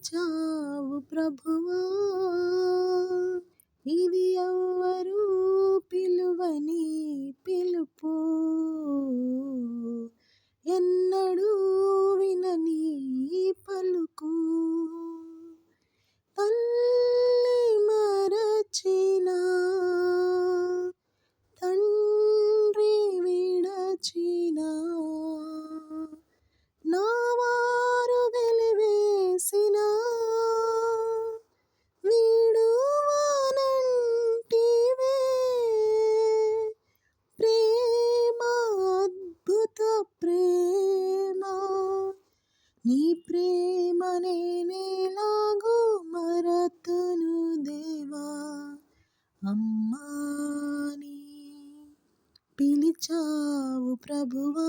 పిలిచావు ప్రభువా, ఇది ఎవ్వరు పిలువని పిలుపు, ఎన్నడూ వినని పలుకు. తల్లి మరచిన, తండ్రి విడచిన, నా వారు వెలివేసిన, విడువనంటివే. ప్రేమ అద్భుత ప్రేమ, నీ ప్రేమ నేనెలాగూ మరతును దేవా. అమ్మా నీ పిలిచావు ప్రభువా,